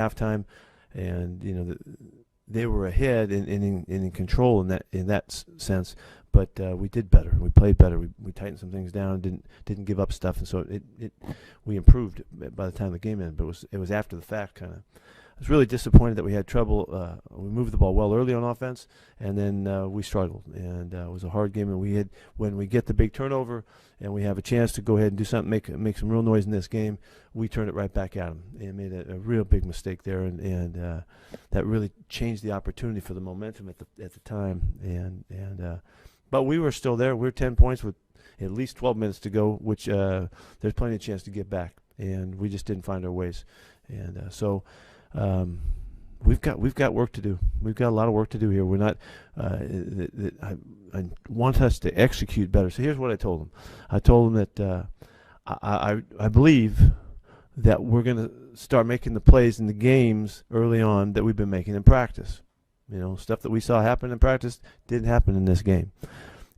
halftime, and they were ahead and in control in that sense. But we did better. We played better. We tightened some things down. Didn't give up stuff, and so we improved by the time the game ended. But it was after the fact kind of. I was really disappointed that we had trouble. We moved the ball well early on offense, and then we struggled. And it was a hard game. And when we get the big turnover, and we have a chance to go ahead and do something, make some real noise in this game, we turned it right back at them and made a real big mistake there. And that really changed the opportunity for the momentum at the time. But we were still there. We were 10 points with at least 12 minutes to go, which there's plenty of chance to get back. And we just didn't find our ways. And so. We've got work to do. We've got a lot of work to do here. We're not. I want us to execute better. So here's what I told them. I told them that I believe that we're going to start making the plays in the games early on that we've been making in practice. Stuff that we saw happen in practice didn't happen in this game,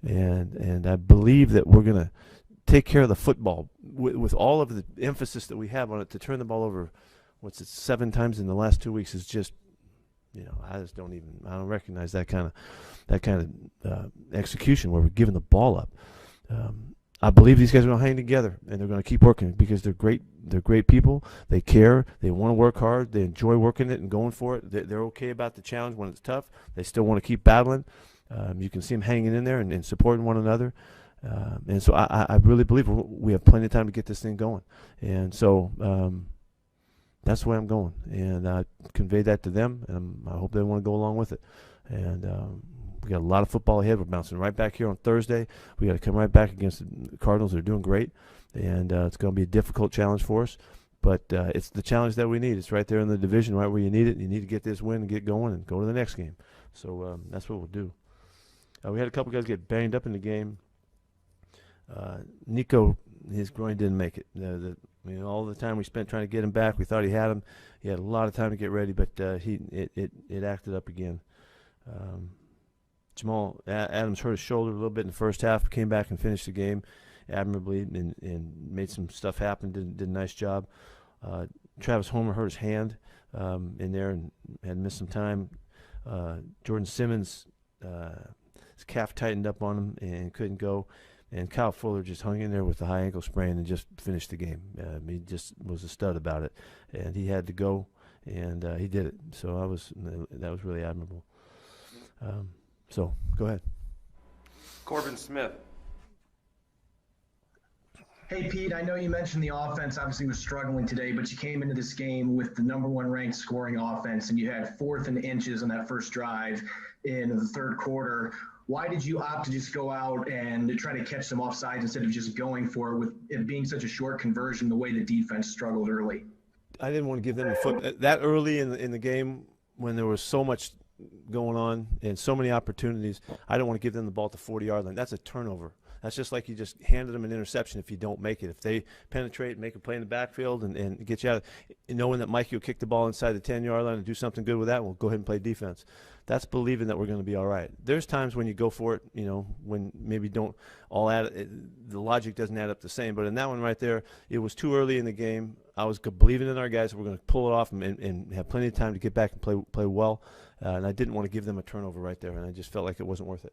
and I believe that we're going to take care of the football with all of the emphasis that we have on it to turn the ball over. 7 times in the last 2 weeks is just, I don't recognize that kind of execution where we're giving the ball up. I believe these guys are going to hang together and they're going to keep working because they're great. They're great people. They care. They want to work hard. They enjoy working it and going for it. They're okay about the challenge when it's tough. They still want to keep battling. You can see them hanging in there and supporting one another. And so I really believe we have plenty of time to get this thing going. And so. That's the way I'm going, and I conveyed that to them, and I hope they want to go along with it. And we got a lot of football ahead. We're bouncing right back here on Thursday. We got to come right back against the Cardinals. They're doing great, and it's going to be a difficult challenge for us. But it's the challenge that we need. It's right there in the division, right where you need it. You need to get this win and get going and go to the next game. So that's what we'll do. We had a couple guys get banged up in the game. Nico, his groin didn't make it. All the time we spent trying to get him back, we thought he had him. He had a lot of time to get ready, but it acted up again. Jamal Adams hurt his shoulder a little bit in the first half, came back and finished the game admirably and made some stuff happen, did a nice job. Travis Homer hurt his hand in there and had missed some time. Jordan Simmons, his calf tightened up on him and couldn't go. And Kyle Fuller just hung in there with the high ankle sprain and just finished the game. He just was a stud about it, and he had to go, and he did it. So that was really admirable. So go ahead. Corbin Smith. Hey, Pete, I know you mentioned the offense obviously was struggling today, but you came into this game with the number 1 ranked scoring offense, and you had 4th and inches on that first drive in the third quarter. Why did you opt to just go out and try to catch some offsides instead of just going for it with it being such a short conversion, the way the defense struggled early? I didn't want to give them the foot that early in the game when there was so much going on and so many opportunities. I don't want to give them the ball at the 40-yard line. That's a turnover. That's just like you just handed them an interception if you don't make it. If they penetrate, make a play in the backfield, and get you out, knowing that Mikey will kick the ball inside the 10-yard line and do something good with that, we'll go ahead and play defense. That's believing that we're going to be all right. There's times when you go for it, when maybe don't all the logic doesn't add up the same. But in that one right there, it was too early in the game. I was believing in our guys that we're going to pull it off and have plenty of time to get back and play well. And I didn't want to give them a turnover right there, and I just felt like it wasn't worth it.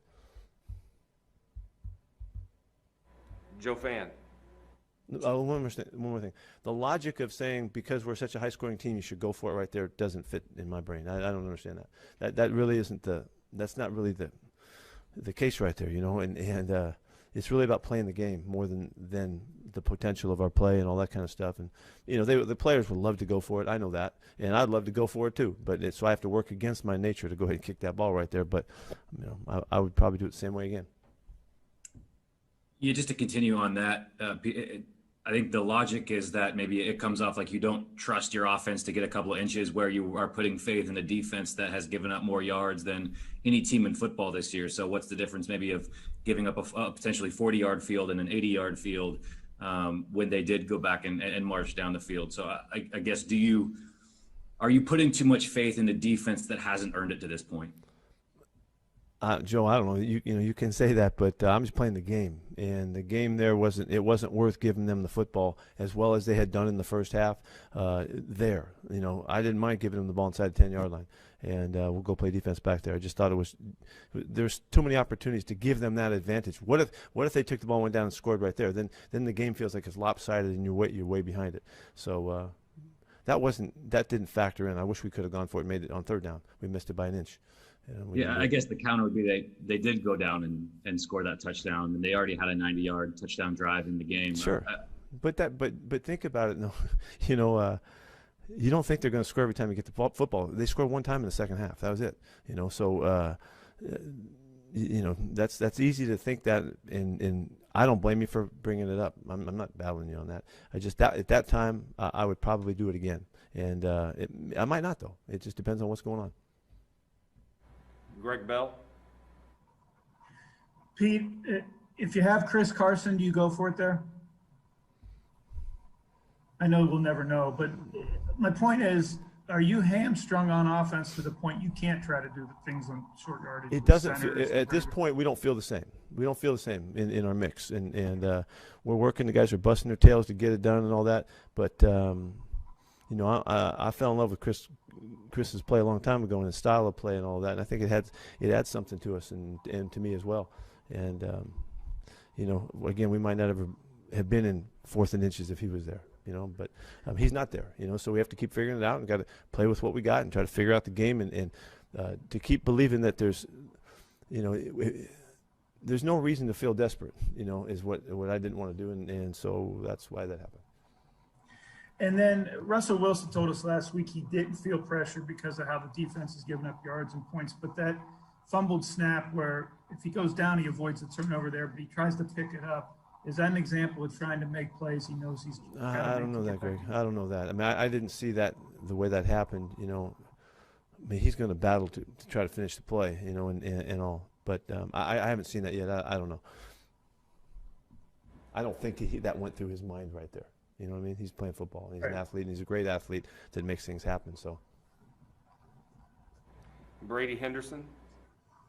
Joe Fan. One more thing. The logic of saying because we're such a high-scoring team, you should go for it right there doesn't fit in my brain. I don't understand that. That really isn't that's not really the case right there, And it's really about playing the game more than the potential of our play and all that kind of stuff. And the players would love to go for it. I know that, and I'd love to go for it too. But so I have to work against my nature to go ahead and kick that ball right there. But I would probably do it the same way again. Yeah, just to continue on that, I think the logic is that maybe it comes off like you don't trust your offense to get a couple of inches, where you are putting faith in a defense that has given up more yards than any team in football this year. So what's the difference maybe of giving up a potentially 40-yard field and an 80-yard field when they did go back and march down the field? So I guess are you putting too much faith in the defense that hasn't earned it to this point? Joe, I don't know. You can say that, but I'm just playing the game, and the game there wasn't worth giving them the football as well as they had done in the first half. There, I didn't mind giving them the ball inside the 10-yard line, and we'll go play defense back there. I just thought there's too many opportunities to give them that advantage. What if they took the ball, went down, and scored right there? Then the game feels like it's lopsided, and you're way behind it. So that didn't factor in. I wish we could have gone for it, made it on third down. We missed it by an inch. Yeah, I guess the counter would be they did go down and score that touchdown, and they already had a 90-yard touchdown drive in the game. Sure, but think about it. No, you don't think they're going to score every time you get the football. They scored one time in the second half. That was it. So that's easy to think that, and I don't blame you for bringing it up. I'm not battling you on that. At that time I would probably do it again, and I might not though. It just depends on what's going on. Greg Bell. Pete, if you have Chris Carson, do you go for it there? I know we'll never know, but my point is, are you hamstrung on offense to the point you can't try to do the things on short yardage? It doesn't at this point. We don't feel the same. We don't feel the same in our mix, and we're working. The guys are busting their tails to get it done and all that. But I fell in love with Chris's play a long time ago, and his style of play and all that. And I think it adds something to us and to me as well. And again, we might not ever have been in 4th and inches if he was there. But he's not there. So we have to keep figuring it out and got to play with what we got and try to figure out the game and to keep believing that there's no reason to feel desperate. Is what I didn't want to do, and so that's why that happened. And then Russell Wilson told us last week he didn't feel pressure because of how the defense is giving up yards and points. But that fumbled snap where if he goes down, he avoids the turnover there, but he tries to pick it up. Is that an example of trying to make plays he knows he's I don't know that, Greg. I don't know that. I mean, I didn't see that the way that happened. I mean, he's going to battle to try to finish the play, and all. But I haven't seen that yet. I don't know. I don't think that went through his mind right there. You know what I mean? He's playing football. He's an athlete, and he's a great athlete that makes things happen. So, Brady Henderson.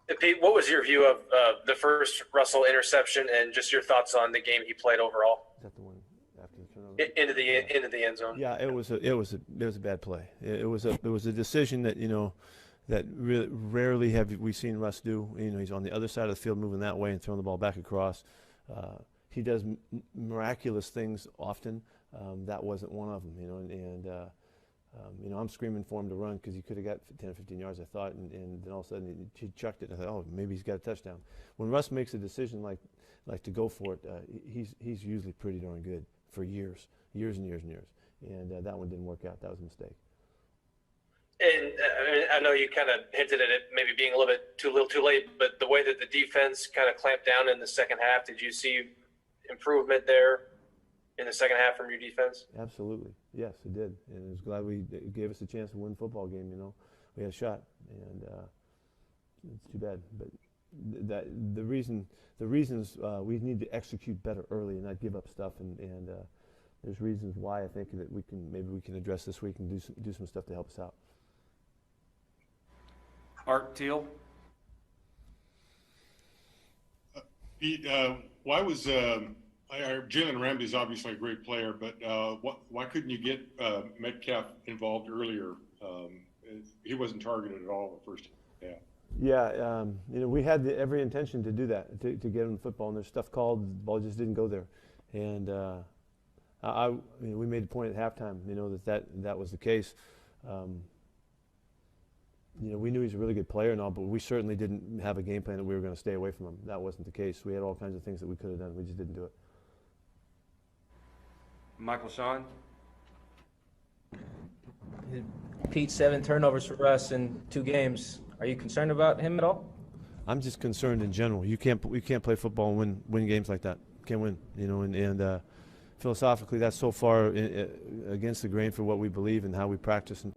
And Pete, what was your view of the first Russell interception and just your thoughts on the game he played overall? Is that the one after the turnover? Into the end zone. Yeah, it was a bad play. It was a decision that that really rarely have we seen Russ do. He's on the other side of the field, moving that way and throwing the ball back across. He does miraculous things often. That wasn't one of them, and I'm screaming for him to run because he could have got 10 or 15 yards, I thought, and then all of a sudden he chucked it. I thought, oh, maybe he's got a touchdown. When Russ makes a decision like to go for it, he's usually pretty darn good for years and years. And that one didn't work out. That was a mistake. And I know you kind of hinted at it maybe being a little too late, but the way that the defense kind of clamped down in the second half, did you see improvement there in the second half from your defense? Absolutely. Yes, it did. And I was glad it gave us a chance to win the football game, We had a shot, and it's too bad. But the reasons we need to execute better early and not give up stuff, and there's reasons why I think that we can address this week and do some stuff to help us out. Art Teal. Pete, why was Jalen Ramsey is obviously a great player, but why couldn't you get Metcalf involved earlier? He wasn't targeted at all the first half. Yeah, we had every intention to do that, to get him the football, and there's stuff called, the ball just didn't go there. And we made a point at halftime, that was the case. We knew he's a really good player and all, but we certainly didn't have a game plan that we were going to stay away from him. That wasn't the case. We had all kinds of things that we could have done. We just didn't do it. Michael Sean. Pete, 7 turnovers for us in 2 games. Are you concerned about him at all? I'm just concerned in general. We can't play football and win games like that. Can't win, and philosophically that's so far against the grain for what we believe and how we practice. And